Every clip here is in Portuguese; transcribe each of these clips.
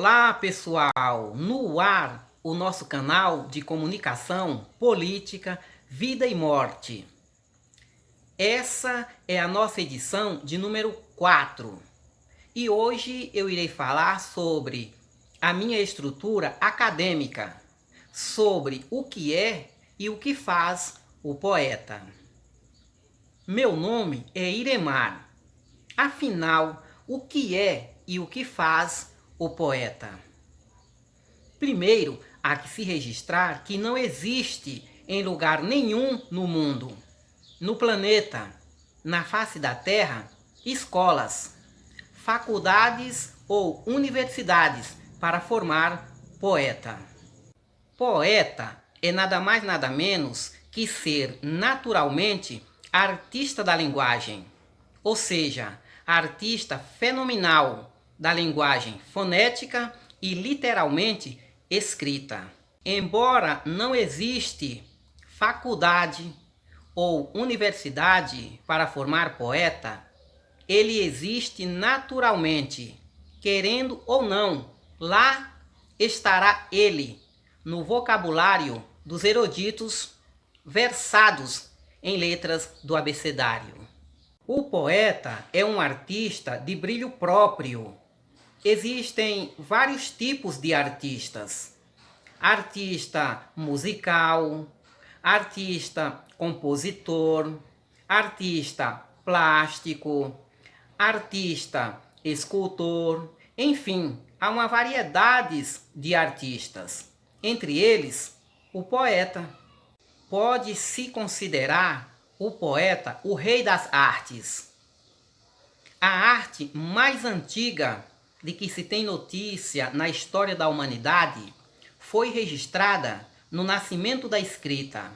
Olá, pessoal! No ar, o nosso canal de comunicação, política, vida e morte. Essa é a nossa edição de número 4. E hoje eu irei falar sobre a minha estrutura acadêmica, sobre o que é e o que faz o poeta. Meu nome é Iremar. Afinal, o que é e o que faz o poeta? Primeiro, há que se registrar que não existe em lugar nenhum no mundo, no planeta, na face da Terra, escolas, faculdades ou universidades para formar poeta. Poeta é nada mais nada menos que ser naturalmente artista da linguagem, ou seja, artista fenomenal da linguagem fonética e literalmente escrita. Embora não existe faculdade ou universidade para formar poeta, ele existe naturalmente, querendo ou não, lá estará ele, no vocabulário dos eruditos versados em letras do abecedário. O poeta é um artista de brilho próprio. Existem vários tipos de artistas. Artista musical, artista compositor, artista plástico, artista escultor, enfim, há uma variedade de artistas. Entre eles, o poeta. Pode-se considerar o poeta o rei das artes. A arte mais antiga de que se tem notícia na história da humanidade foi registrada no nascimento da escrita,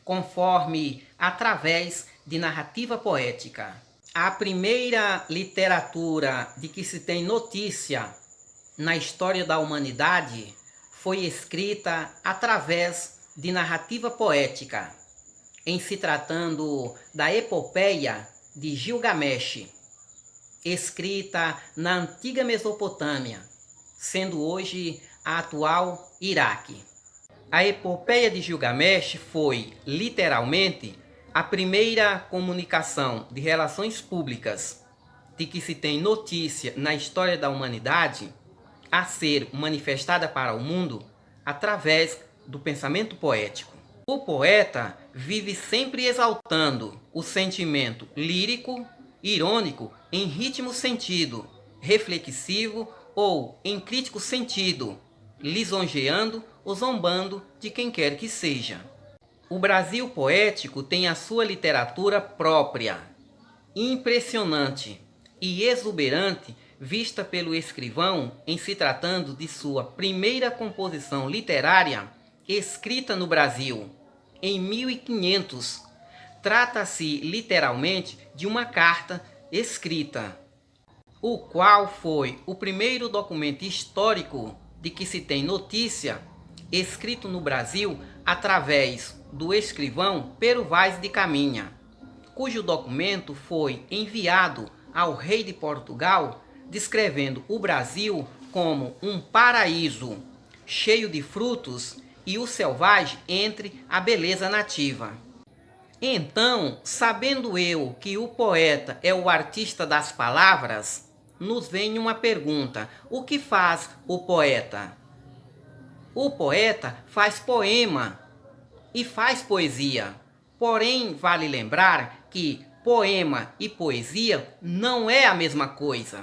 conforme através de narrativa poética. A primeira literatura de que se tem notícia na história da humanidade foi escrita através de narrativa poética, em se tratando da epopeia de Gilgamesh, escrita na antiga Mesopotâmia, sendo hoje a atual Iraque. A epopeia de Gilgamesh foi, literalmente, a primeira comunicação de relações públicas de que se tem notícia na história da humanidade a ser manifestada para o mundo através do pensamento poético. O poeta vive sempre exaltando o sentimento lírico, irônico, em ritmo sentido, reflexivo ou em crítico sentido, lisonjeando ou zombando de quem quer que seja. O Brasil poético tem a sua literatura própria, impressionante e exuberante, vista pelo escrivão em se tratando de sua primeira composição literária escrita no Brasil, em 1500. Trata-se literalmente de uma carta escrita, o qual foi o primeiro documento histórico de que se tem notícia, escrito no Brasil através do escrivão Pero Vaz de Caminha, cujo documento foi enviado ao rei de Portugal, descrevendo o Brasil como um paraíso, cheio de frutos e o selvagem entre a beleza nativa. Então, sabendo eu que o poeta é o artista das palavras, nos vem uma pergunta: o que faz o poeta? O poeta faz poema e faz poesia. Porém, vale lembrar que poema e poesia não é a mesma coisa.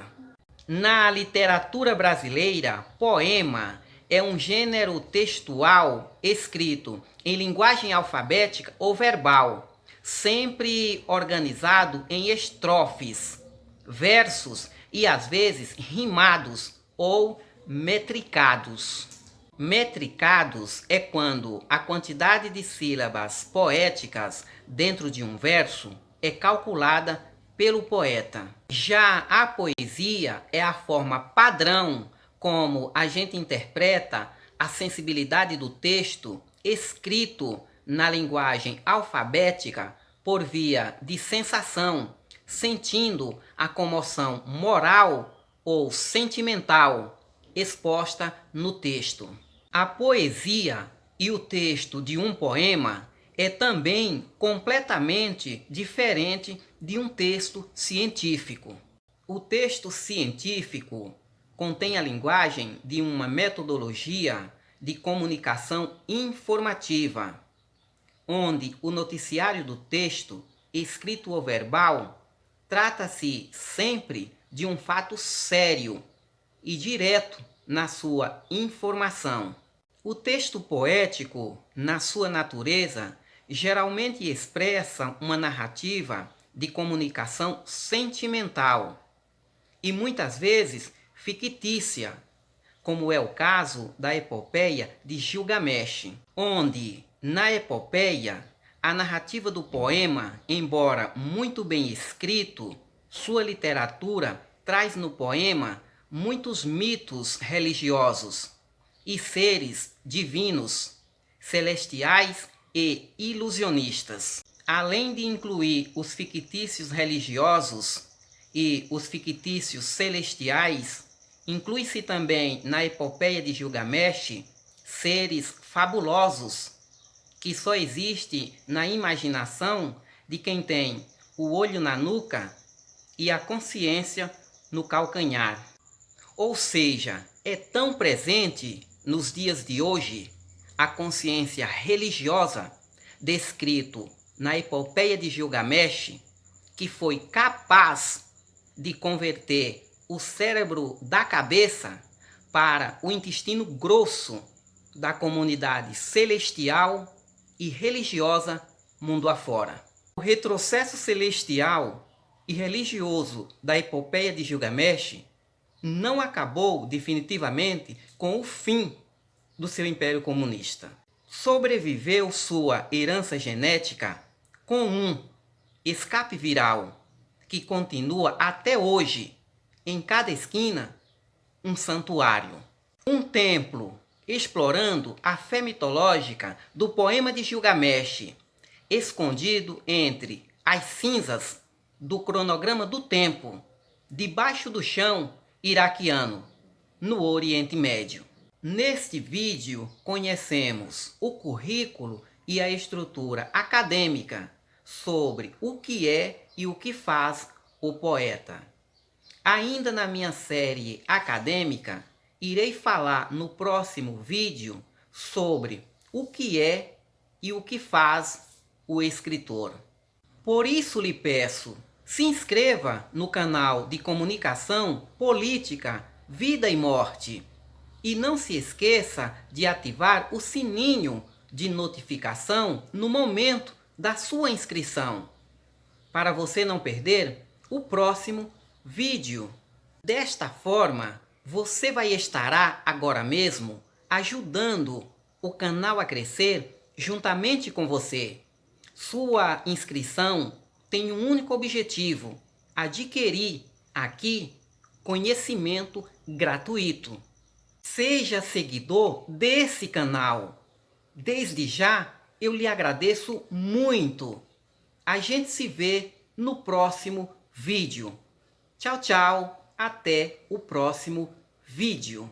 Na literatura brasileira, poema é um gênero textual escrito em linguagem alfabética ou verbal, sempre organizado em estrofes, versos e às vezes rimados ou metricados. Metricados é quando a quantidade de sílabas poéticas dentro de um verso é calculada pelo poeta. Já a poesia é a forma padrão como a gente interpreta a sensibilidade do texto escrito na linguagem alfabética por via de sensação, sentindo a comoção moral ou sentimental exposta no texto. A poesia e o texto de um poema é também completamente diferente de um texto científico. O texto científico contém a linguagem de uma metodologia de comunicação informativa, onde o noticiário do texto, escrito ou verbal, trata-se sempre de um fato sério e direto na sua informação. O texto poético, na sua natureza, geralmente expressa uma narrativa de comunicação sentimental e muitas vezes fictícia, como é o caso da epopeia de Gilgamesh, onde, na epopeia, a narrativa do poema, embora muito bem escrito, sua literatura traz no poema muitos mitos religiosos e seres divinos, celestiais e ilusionistas. Além de incluir os fictícios religiosos e os fictícios celestiais, inclui-se também na epopeia de Gilgamesh seres fabulosos que só existem na imaginação de quem tem o olho na nuca e a consciência no calcanhar. Ou seja, é tão presente nos dias de hoje a consciência religiosa descrito na epopeia de Gilgamesh, que foi capaz de converter o cérebro da cabeça para o intestino grosso da comunidade celestial e religiosa mundo afora. O retrocesso celestial e religioso da epopeia de Gilgamesh não acabou definitivamente com o fim do seu império comunista. Sobreviveu sua herança genética com um escape viral que continua até hoje, em cada esquina, um santuário. Um templo explorando a fé mitológica do poema de Gilgamesh, escondido entre as cinzas do cronograma do tempo, debaixo do chão iraquiano, no Oriente Médio. Neste vídeo, conhecemos o currículo e a estrutura acadêmica sobre o que é e o que faz o poeta. Ainda na minha série acadêmica, irei falar no próximo vídeo sobre o que é e o que faz o escritor. Por isso lhe peço, se inscreva no canal de comunicação política, vida e morte. E não se esqueça de ativar o sininho de notificação no momento da sua inscrição, para você não perder o próximo vídeo. Desta forma, você vai estar agora mesmo ajudando o canal a crescer juntamente com você. Sua inscrição tem um único objetivo: adquirir aqui conhecimento gratuito. Seja seguidor desse canal. Desde já, eu lhe agradeço muito. A gente se vê no próximo vídeo. Tchau, tchau. Até o próximo vídeo.